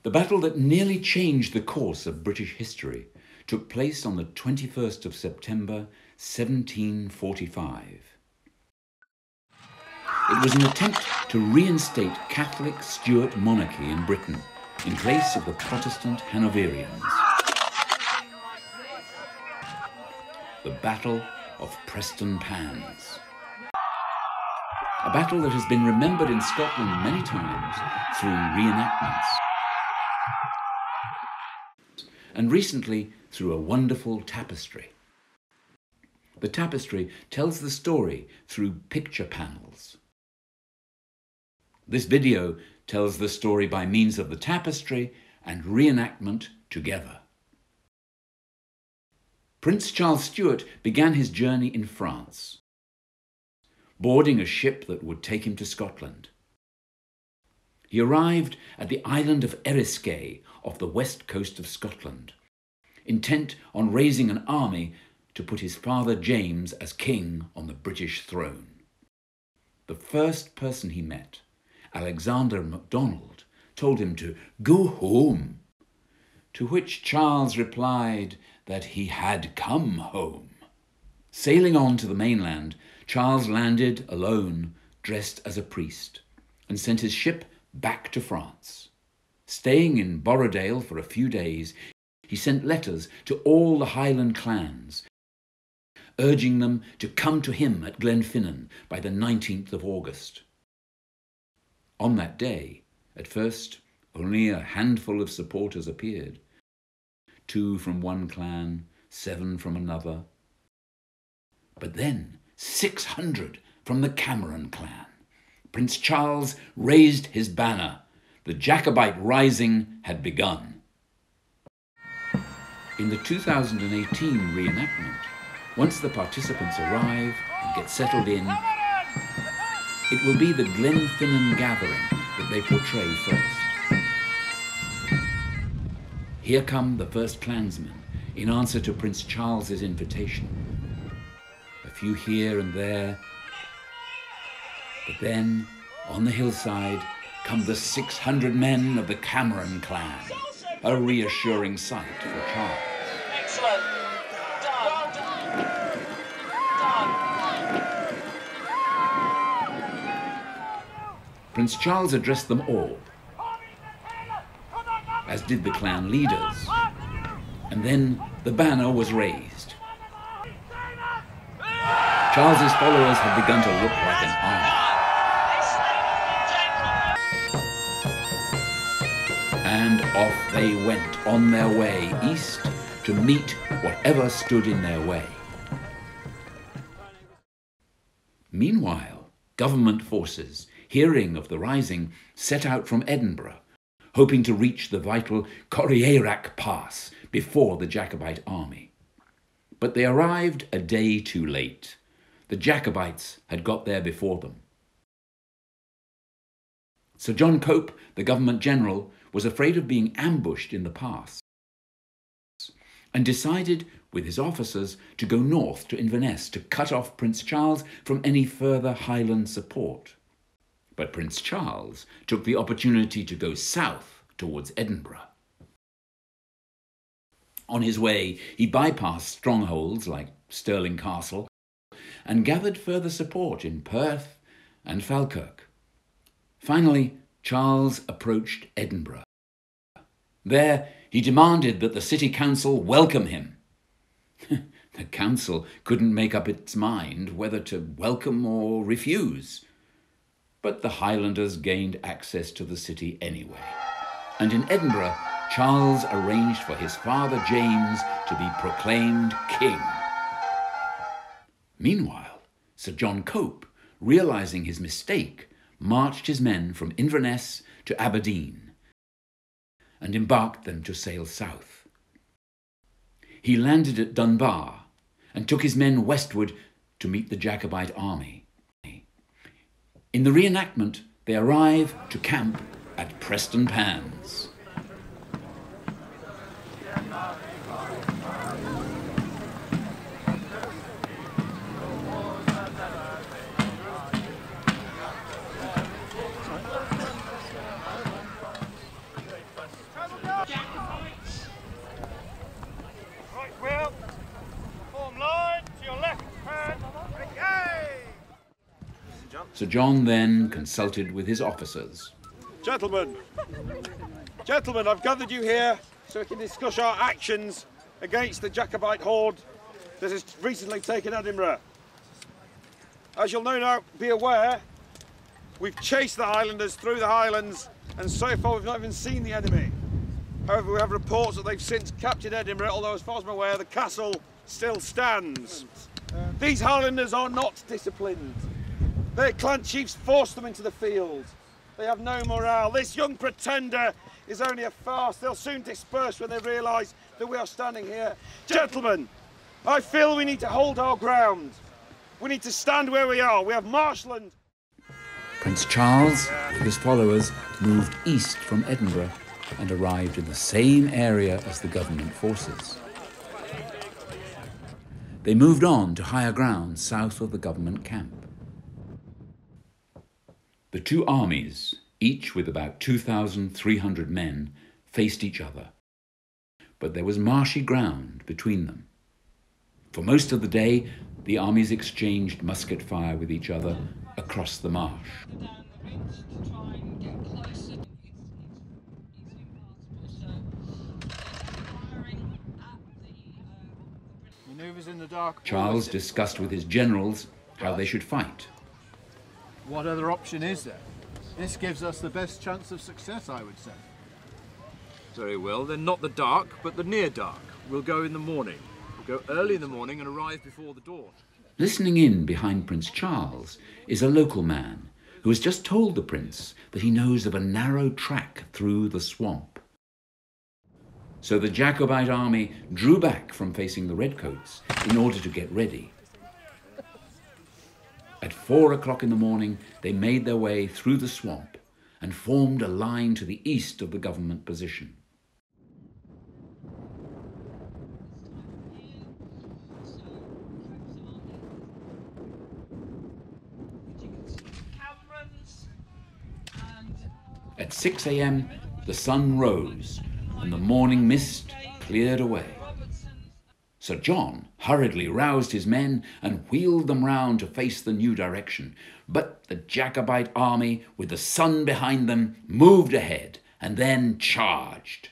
The battle that nearly changed the course of British history took place on the 21st of September 1745. It was an attempt to reinstate Catholic Stuart monarchy in Britain in place of the Protestant Hanoverians. The Battle of Preston Pans. A battle that has been remembered in Scotland many times through reenactments, and recently through a wonderful tapestry. The tapestry tells the story through picture panels. This video tells the story by means of the tapestry and reenactment together. Prince Charles Stuart began his journey in France, boarding a ship that would take him to Scotland. He arrived at the island of Eriskay off the west coast of Scotland, intent on raising an army to put his father James as king on the British throne. The first person he met, Alexander MacDonald, told him to go home, to which Charles replied that he had come home. Sailing on to the mainland, Charles landed alone, dressed as a priest, and sent his ship back to France. Staying in Borrowdale for a few days, he sent letters to all the Highland clans, urging them to come to him at Glenfinnan by the 19th of August. On that day, at first, only a handful of supporters appeared. 2 from one clan, 7 from another. But then 600 from the Cameron clan. Prince Charles raised his banner. The Jacobite rising had begun. In the 2018 reenactment, once the participants arrive and get settled in, it will be the Glenfinnan gathering that they portray first. Here come the first clansmen in answer to Prince Charles's invitation. A few here and there, but then on the hillside come the 600 men of the Cameron clan, a reassuring sight for Charles. Excellent. Done. Prince Charles addressed them all, as did the clan leaders, and then the banner was raised. Charles's followers had begun to look like an army. And off they went on their way east to meet whatever stood in their way. Meanwhile, government forces, hearing of the rising, set out from Edinburgh, hoping to reach the vital Corrierac Pass before the Jacobite army. But they arrived a day too late. The Jacobites had got there before them. Sir John Cope, the government general, was afraid of being ambushed in the pass, and decided with his officers to go north to Inverness to cut off Prince Charles from any further Highland support. But Prince Charles took the opportunity to go south towards Edinburgh. On his way, he bypassed strongholds like Stirling Castle and gathered further support in Perth and Falkirk. Finally, Charles approached Edinburgh. There, he demanded that the city council welcome him. The council couldn't make up its mind whether to welcome or refuse. But the Highlanders gained access to the city anyway. And in Edinburgh, Charles arranged for his father James to be proclaimed king. Meanwhile, Sir John Cope, realising his mistake, marched his men from Inverness to Aberdeen and embarked them to sail south. He landed at Dunbar and took his men westward to meet the Jacobite army. In the reenactment, they arrive to camp at Preston Pans. Sir John then consulted with his officers. Gentlemen, I've gathered you here so we can discuss our actions against the Jacobite horde that has recently taken Edinburgh. As you'll no doubt be aware, we've chased the Highlanders through the Highlands, and so far we've not even seen the enemy. However, we have reports that they've since captured Edinburgh, although as far as I'm aware, the castle still stands. These Highlanders are not disciplined. Their clan chiefs forced them into the field. They have no morale. This young pretender is only a farce. They'll soon disperse when they realise that we are standing here. Gentlemen, I feel we need to hold our ground. We need to stand where we are. We have marshland. Prince Charles, with his followers, moved east from Edinburgh and arrived in the same area as the government forces. They moved on to higher ground south of the government camp. The two armies, each with about 2,300 men, faced each other, but there was marshy ground between them. For most of the day, the armies exchanged musket fire with each other across the marsh. Charles discussed with his generals how they should fight. What other option is there? This gives us the best chance of success, I would say. Very well, then not the dark, but the near dark. We'll go in the morning. We'll go early in the morning and arrive before the dawn. Listening in behind Prince Charles is a local man who has just told the prince that he knows of a narrow track through the swamp. So the Jacobite army drew back from facing the redcoats in order to get ready. At 4 o'clock in the morning, they made their way through the swamp and formed a line to the east of the government position. At 6 a.m, the sun rose and the morning mist cleared away. Sir John hurriedly roused his men and wheeled them round to face the new direction. But the Jacobite army, with the sun behind them, moved ahead and then charged.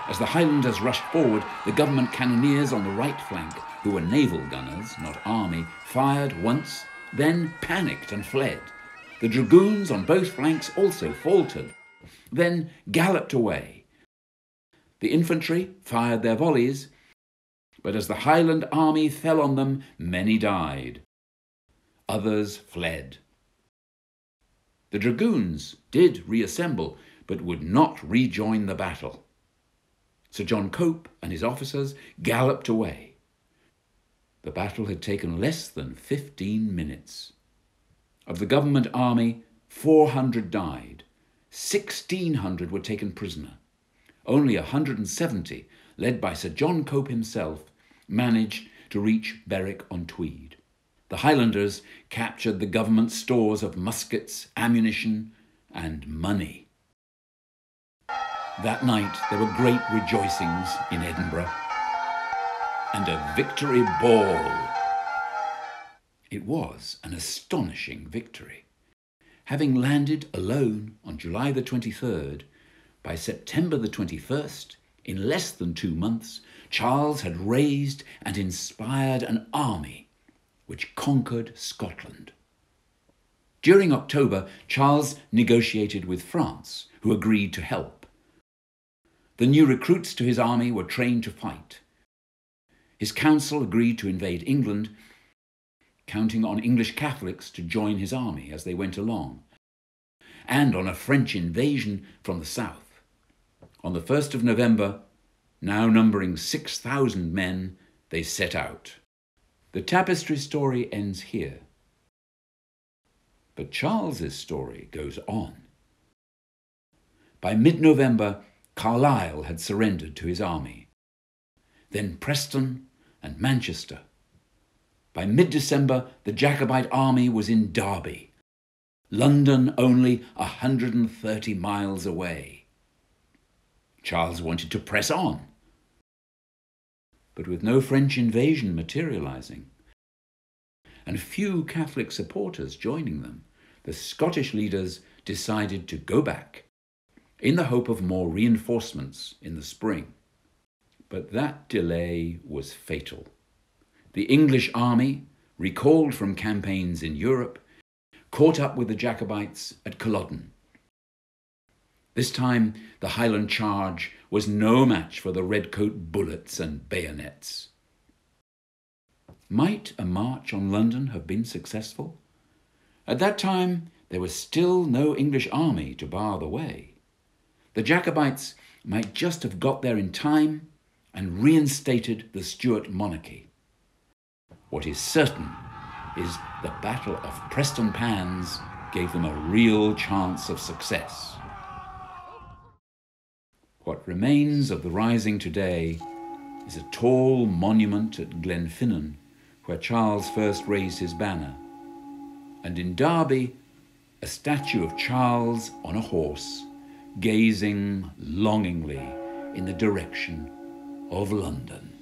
As the Highlanders rushed forward, the government cannoneers on the right flank, who were naval gunners, not army, fired once, then panicked and fled. The dragoons on both flanks also faltered, then galloped away. The infantry fired their volleys, but as the Highland army fell on them, many died. Others fled. The dragoons did reassemble, but would not rejoin the battle. Sir John Cope and his officers galloped away. The battle had taken less than 15 minutes. Of the government army, 400 died. 1,600 were taken prisoner. Only 170, led by Sir John Cope himself, managed to reach Berwick-on-Tweed. The Highlanders captured the government stores of muskets, ammunition, and money. That night there were great rejoicings in Edinburgh and a victory ball. It was an astonishing victory. Having landed alone on July the 23rd, by September the 21st, in less than 2 months, Charles had raised and inspired an army which conquered Scotland. During October, Charles negotiated with France, who agreed to help. The new recruits to his army were trained to fight. His council agreed to invade England, counting on English Catholics to join his army as they went along, and on a French invasion from the south. On the 1st of November, now numbering 6,000 men, they set out. The tapestry story ends here. But Charles's story goes on. By mid-November, Carlisle had surrendered to his army. Then Preston and Manchester. By mid-December, the Jacobite army was in Derby, London only 130 miles away. Charles wanted to press on. But with no French invasion materialising, and few Catholic supporters joining them, the Scottish leaders decided to go back, in the hope of more reinforcements in the spring. But that delay was fatal. The English army, recalled from campaigns in Europe, caught up with the Jacobites at Culloden. This time, the Highland charge was no match for the redcoat bullets and bayonets. Might a march on London have been successful? At that time, there was still no English army to bar the way. The Jacobites might just have got there in time and reinstated the Stuart monarchy. What is certain is the Battle of Prestonpans gave them a real chance of success. What remains of the rising today is a tall monument at Glenfinnan, where Charles first raised his banner, and in Derby, a statue of Charles on a horse, gazing longingly in the direction of London.